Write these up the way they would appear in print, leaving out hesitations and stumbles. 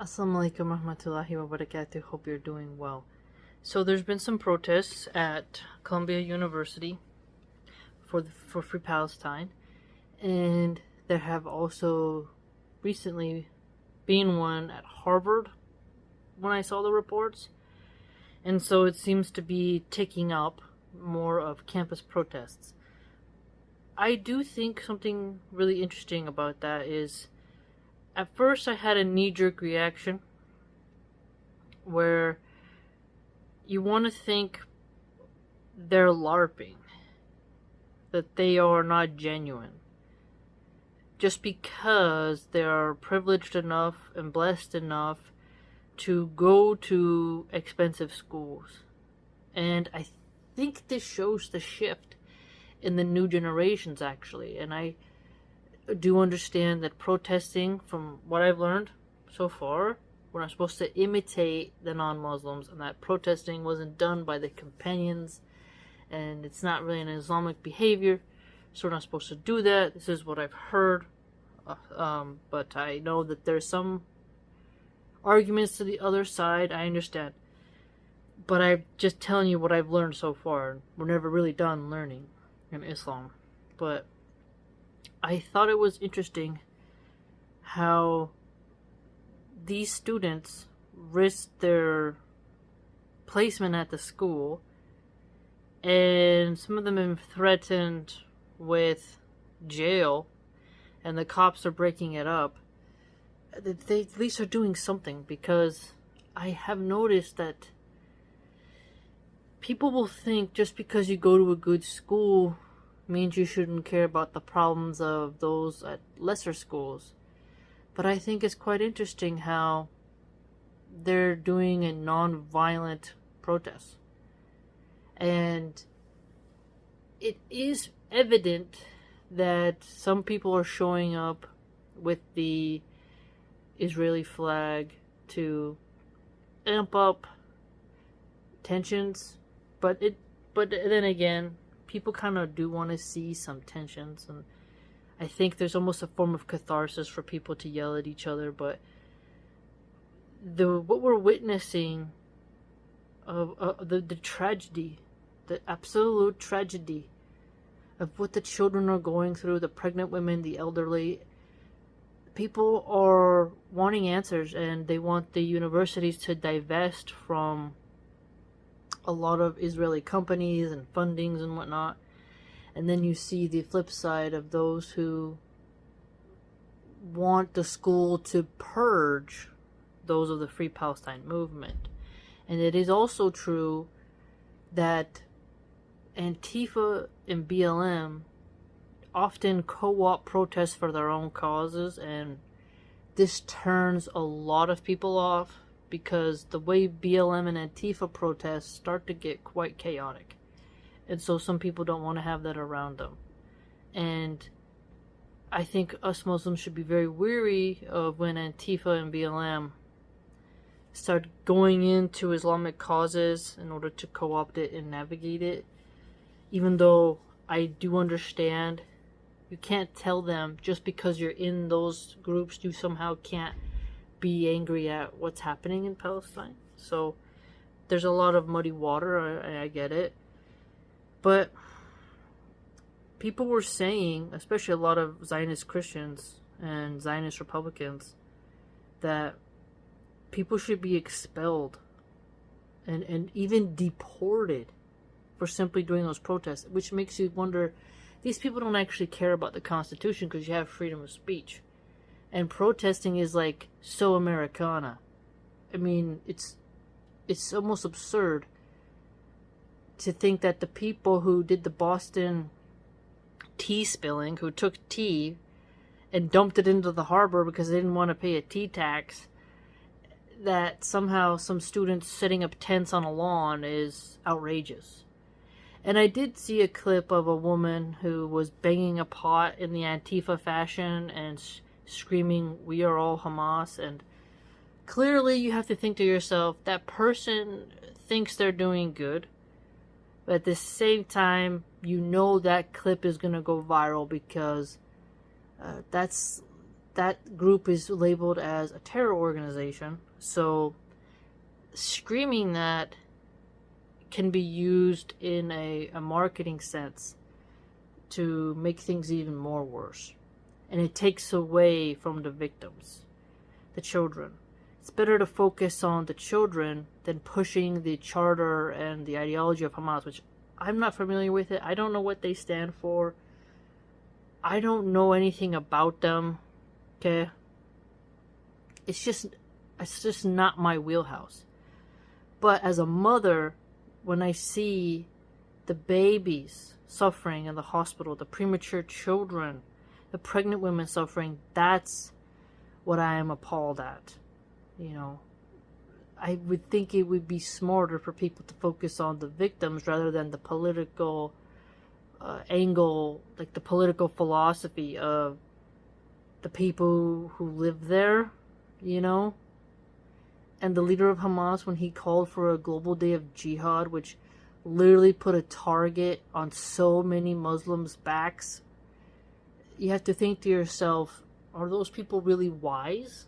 Assalamu alaikum warahmatullahi wabarakatuh. Hope you're doing well. So there's been some protests at Columbia University for Free Palestine, and there have also recently been one at Harvard when I saw the reports, and so it seems to be taking up more of campus protests. I do think something really interesting about that is, at first I had a knee-jerk reaction where you want to think they're LARPing, that they are not genuine, just because they are privileged enough and blessed enough to go to expensive schools. And I think this shows the shift in the new generations, actually. And I do understand that protesting, from what I've learned so far, we're not supposed to imitate the non-Muslims, and that protesting wasn't done by the companions, and it's not really an Islamic behavior, so we're not supposed to do that. This is what I've heard, but I know that there's some arguments to the other side. I understand, but I'm just telling you what I've learned so far. We're never really done learning in Islam. But I thought it was interesting how these students risked their placement at the school, and some of them have been threatened with jail, and the cops are breaking it up. They at least are doing something, because I have noticed that people will think just because you go to a good school means you shouldn't care about the problems of those at lesser schools. But I think it's quite interesting how they're doing a non-violent protest. And it is evident that some people are showing up with the Israeli flag to amp up tensions, but then again, people kind of do want to see some tensions, and I think there's almost a form of catharsis for people to yell at each other. But what we're witnessing of the tragedy, the absolute tragedy of what the children are going through, the pregnant women, the elderly, people are wanting answers, and they want the universities to divest from a lot of Israeli companies and fundings and whatnot. And then you see the flip side of those who want the school to purge those of the Free Palestine movement. And it is also true that Antifa and BLM often co-opt protests for their own causes, and this turns a lot of people off, because the way BLM and Antifa protests start to get quite chaotic. And so some people don't want to have that around them. And I think us Muslims should be very wary of when Antifa and BLM start going into Islamic causes in order to co-opt it and navigate it. Even though I do understand you can't tell them just because you're in those groups, you somehow can't be angry at what's happening in Palestine. So there's a lot of muddy water, I get it. But people were saying, especially a lot of Zionist Christians and Zionist Republicans, that people should be expelled and even deported for simply doing those protests, which makes you wonder, these people don't actually care about the Constitution, because you have freedom of speech. And protesting is like so Americana. I mean, it's almost absurd to think that the people who did the Boston tea spilling, who took tea and dumped it into the harbor because they didn't want to pay a tea tax, that somehow some students setting up tents on a lawn is outrageous. And I did see a clip of a woman who was banging a pot in the Antifa fashion and screaming, "We are all Hamas." And clearly you have to think to yourself, that person thinks they're doing good, but at the same time, you know that clip is going to go viral, because that's that group is labeled as a terror organization. So screaming that can be used in a marketing sense to make things even more worse. And it takes away from the victims, the children. It's better to focus on the children than pushing the charter and the ideology of Hamas, which I'm not familiar with it. I don't know what they stand for. I don't know anything about them. Okay? It's just not my wheelhouse. But as a mother, when I see the babies suffering in the hospital, the premature children, the pregnant women suffering, that's what I am appalled at. You know, I would think it would be smarter for people to focus on the victims rather than the political angle, like the political philosophy of the people who live there, you know. And the leader of Hamas, when he called for a global day of jihad, which literally put a target on so many Muslims' backs, you have to think to yourself, are those people really wise?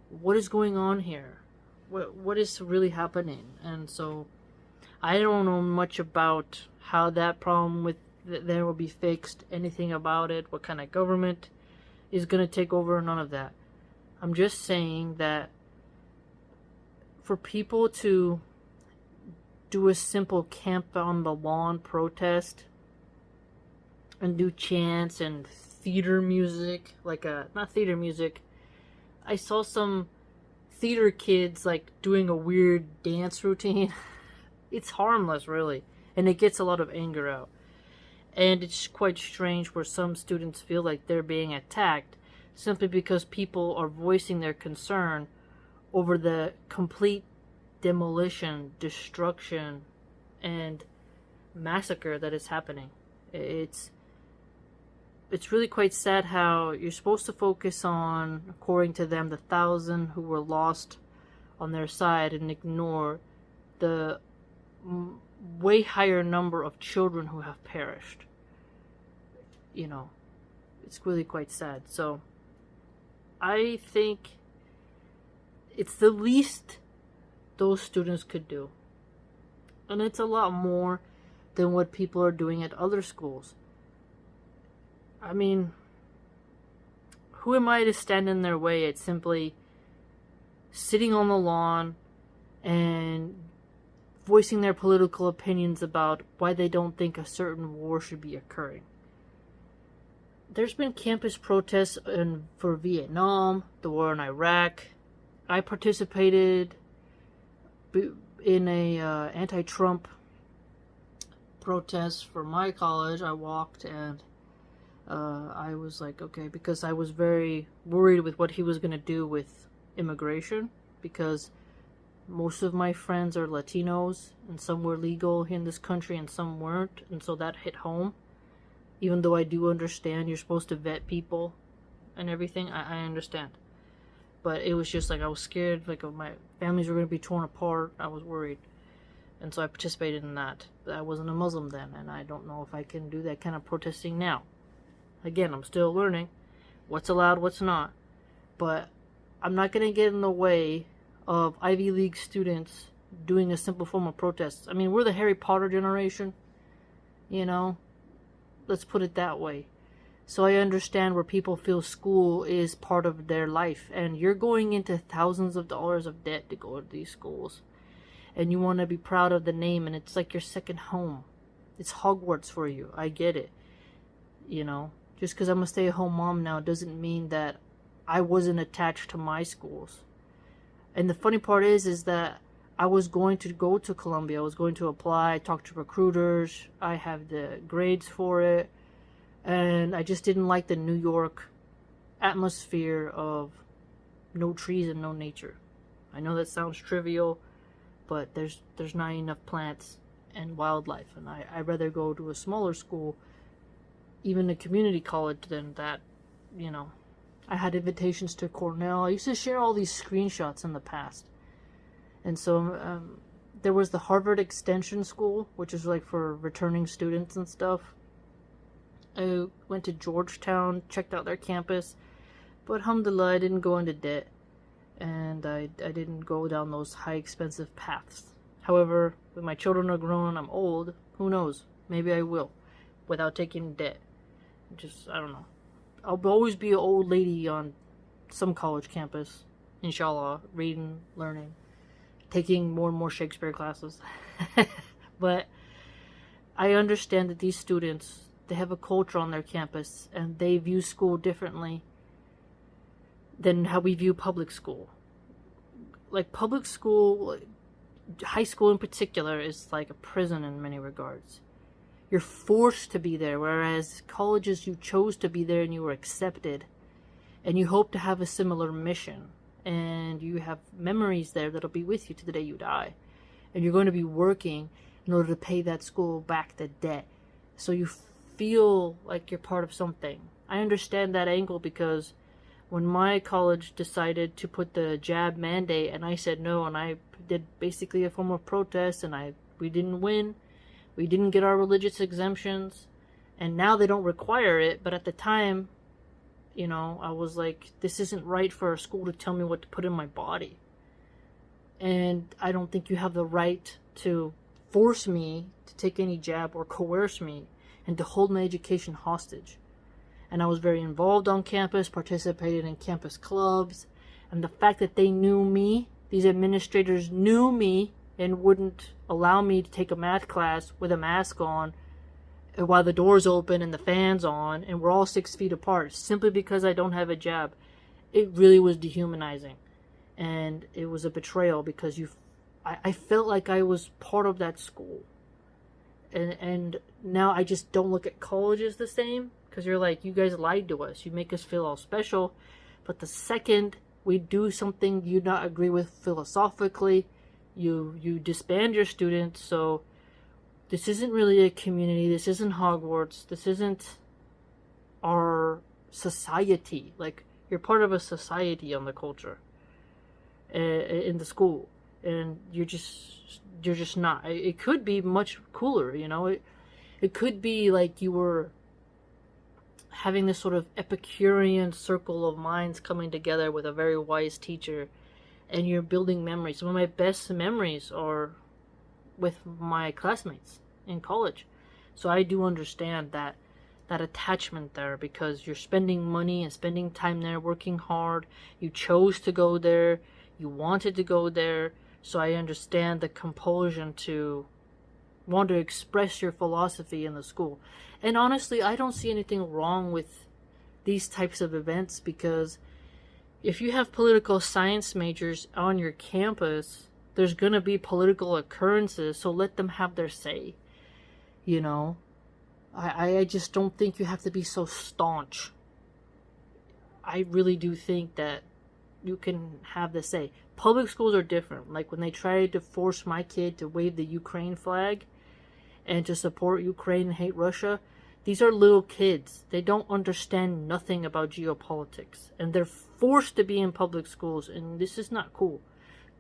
What is going on here? What is really happening? And so I don't know much about how that problem with there will be fixed, anything about it, what kind of government is going to take over, none of that. I'm just saying that for people to do a simple camp on the lawn protest and do chants and theater music, not theater music, I saw some theater kids like doing a weird dance routine. It's harmless, really, and it gets a lot of anger out. And it's quite strange where some students feel like they're being attacked simply because people are voicing their concern over the complete demolition, destruction, and massacre that is happening. It's really quite sad how you're supposed to focus on, according to them, the 1,000 who were lost on their side and ignore the way higher number of children who have perished. You know, it's really quite sad. So I think it's the least those students could do. And it's a lot more than what people are doing at other schools. I mean, who am I to stand in their way at simply sitting on the lawn and voicing their political opinions about why they don't think a certain war should be occurring? There's been campus protests for Vietnam, the war in Iraq. I participated in a anti-Trump protest for my college. I walked and I was like, okay, because I was very worried with what he was going to do with immigration, because most of my friends are Latinos, and some were legal in this country and some weren't, and so that hit home. Even though I do understand you're supposed to vet people and everything, I understand. But it was just like I was scared, like my families were going to be torn apart. I was worried. And so I participated in that. But I wasn't a Muslim then, and I don't know if I can do that kind of protesting now. Again, I'm still learning what's allowed, what's not. But I'm not going to get in the way of Ivy League students doing a simple form of protest. I mean, we're the Harry Potter generation, you know? Let's put it that way. So I understand where people feel school is part of their life. And you're going into thousands of dollars of debt to go to these schools. And you want to be proud of the name, and it's like your second home. It's Hogwarts for you. I get it. You know? Just because I'm a stay-at-home mom now doesn't mean that I wasn't attached to my schools. And the funny part is that I was going to go to Columbia. I was going to apply, talk to recruiters. I have the grades for it. And I just didn't like the New York atmosphere of no trees and no nature. I know that sounds trivial, but there's not enough plants and wildlife. And I'd rather go to a smaller school, even a community college, than that, you know. I had invitations to Cornell. I used to share all these screenshots in the past. And so there was the Harvard Extension School, which is like for returning students and stuff. I went to Georgetown, checked out their campus. But alhamdulillah, I didn't go into debt, and I didn't go down those high expensive paths. However, when my children are grown and I'm old, who knows? Maybe I will, without taking debt. I don't know. I'll always be an old lady on some college campus, inshallah, reading, learning, taking more and more Shakespeare classes. But I understand that these students, they have a culture on their campus, and they view school differently than how we view public school. Like, public school, high school in particular, is like a prison in many regards. You're forced to be there, whereas colleges, you chose to be there and you were accepted. And you hope to have a similar mission. And you have memories there that'll be with you to the day you die. And you're going to be working in order to pay that school back the debt. So you feel like you're part of something. I understand that angle, because when my college decided to put the jab mandate and I said no, and I did basically a form of protest, and we didn't win. We didn't get our religious exemptions, and now they don't require it. But at the time, you know, I was like, this isn't right for a school to tell me what to put in my body. And I don't think you have the right to force me to take any jab or coerce me and to hold my education hostage. And I was very involved on campus, participated in campus clubs, and the fact that they knew me, these administrators knew me, and wouldn't allow me to take a math class with a mask on while the door's open and the fan's on and we're all 6 feet apart simply because I don't have a jab. It really was dehumanizing. And it was a betrayal, because I felt like I was part of that school. And now I just don't look at colleges the same, because you're like, you guys lied to us. You make us feel all special. But the second we do something you not agree with philosophically, you disband your students. So this isn't really a community. This isn't Hogwarts. This isn't our society. Like, you're part of a society on the culture, in the school, and you're just not. It could be much cooler, you know. It could be like you were having this sort of Epicurean circle of minds coming together with a very wise teacher, and you're building memories. Some of my best memories are with my classmates in college. So I do understand that attachment there, because you're spending money and spending time there, working hard. You chose to go there. You wanted to go there. So I understand the compulsion to want to express your philosophy in the school. And honestly, I don't see anything wrong with these types of events, because if you have political science majors on your campus, there's going to be political occurrences, so let them have their say. You know, I just don't think you have to be so staunch. I really do think that you can have the say. Public schools are different. Like when they tried to force my kid to wave the Ukraine flag and to support Ukraine and hate Russia, these are little kids. They don't understand nothing about geopolitics, and they're forced to be in public schools, and this is not cool.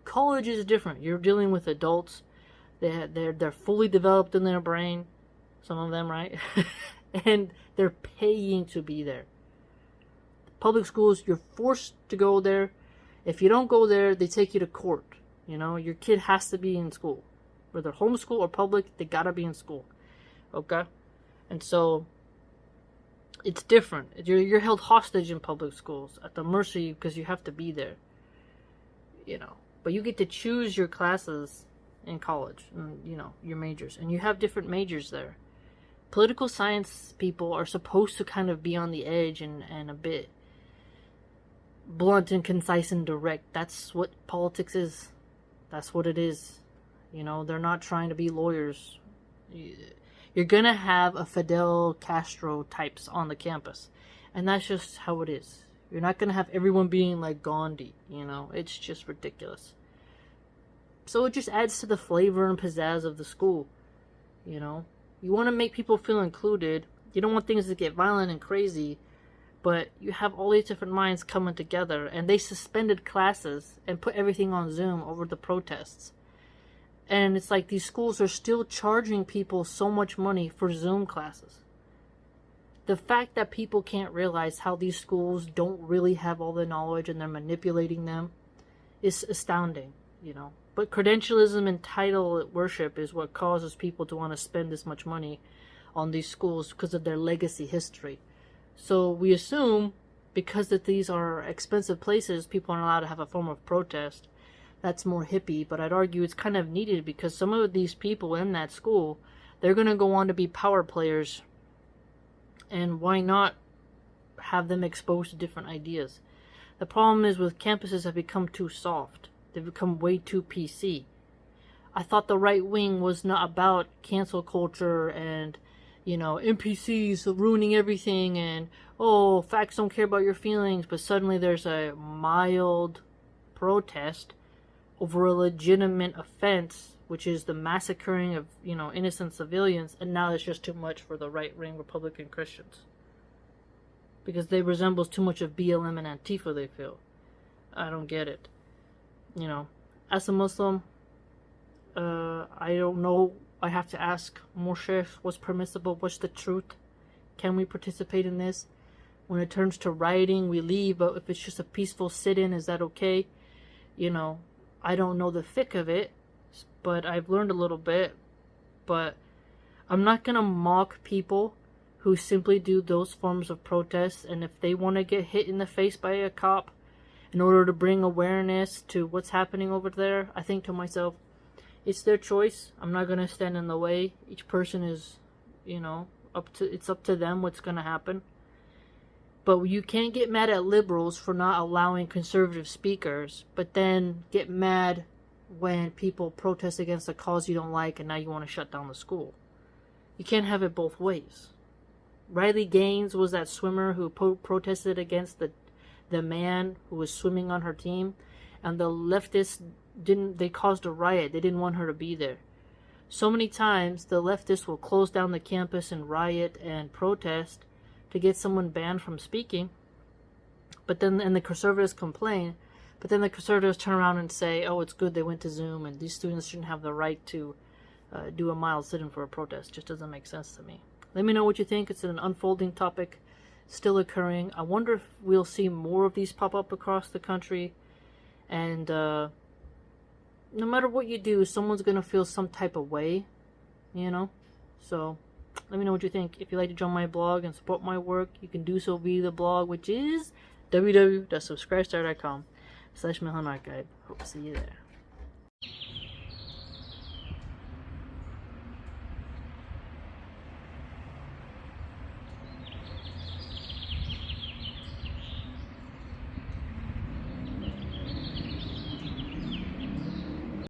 College is different. You're dealing with adults. They're fully developed in their brain, some of them, right? And they're paying to be there. Public schools, you're forced to go there. If you don't go there, they take you to court. You know, your kid has to be in school. Whether homeschool or public, they gotta be in school. Okay? And so, it's different. You're held hostage in public schools, at the mercy, because you have to be there. You know, but you get to choose your classes in college, and, you know, your majors, and you have different majors there. Political science people are supposed to kind of be on the edge and a bit blunt and concise and direct. That's what politics is. That's what it is. You know, they're not trying to be lawyers. You're gonna have a Fidel Castro types on the campus, and that's just how it is. You're not gonna have everyone being like Gandhi, you know. It's just ridiculous. So it just adds to the flavor and pizzazz of the school, you know. You want to make people feel included. You don't want things to get violent and crazy, but you have all these different minds coming together, and they suspended classes and put everything on Zoom over the protests. And it's like these schools are still charging people so much money for Zoom classes. the fact that people can't realize how these schools don't really have all the knowledge and they're manipulating them is astounding, you know. But credentialism and title worship is what causes people to want to spend this much money on these schools because of their legacy history. So we assume because that these are expensive places, people aren't allowed to have a form of protest. That's more hippie, but I'd argue it's kind of needed because some of these people in that school, they're going to go on to be power players. And why not have them exposed to different ideas? The problem is with campuses have become too soft. They've become way too PC. I thought the right wing was not about cancel culture and, you know, NPCs ruining everything and, oh, facts don't care about your feelings, but suddenly there's a mild protest over a legitimate offense, which is the massacring of, you know, innocent civilians, and now it's just too much for the right-wing Republican Christians. Because they resemble too much of BLM and Antifa, they feel. I don't get it. You know, as a Muslim, I don't know. I have to ask more sheikhs what's permissible, what's the truth. Can we participate in this? When it turns to rioting, we leave, but if it's just a peaceful sit-in, is that okay? You know, I don't know the thick of it, but I've learned a little bit. But I'm not going to mock people who simply do those forms of protests, and if they want to get hit in the face by a cop in order to bring awareness to what's happening over there, I think to myself, it's their choice. I'm not going to stand in the way. Each person is, you know, it's up to them what's going to happen. But you can't get mad at liberals for not allowing conservative speakers, but then get mad when people protest against a cause you don't like and now you want to shut down the school. You can't have it both ways. Riley Gaines was that swimmer who protested against the man who was swimming on her team, and the leftists they caused a riot. They didn't want her to be there. So many times the leftists will close down the campus and riot and protest to get someone banned from speaking, and the conservatives complain, but then the conservatives turn around and say, oh, it's good they went to Zoom and these students shouldn't have the right to do a mild sit-in for a protest. Just doesn't make sense to me. Let me know what you think. It's an unfolding topic still occurring. I wonder if we'll see more of these pop up across the country, and no matter what you do, someone's going to feel some type of way, you know? So let me know what you think. If you'd like to join my blog and support my work, you can do so via the blog, which is www.subscribestar.com/Milahan Archive. Hope to see you there.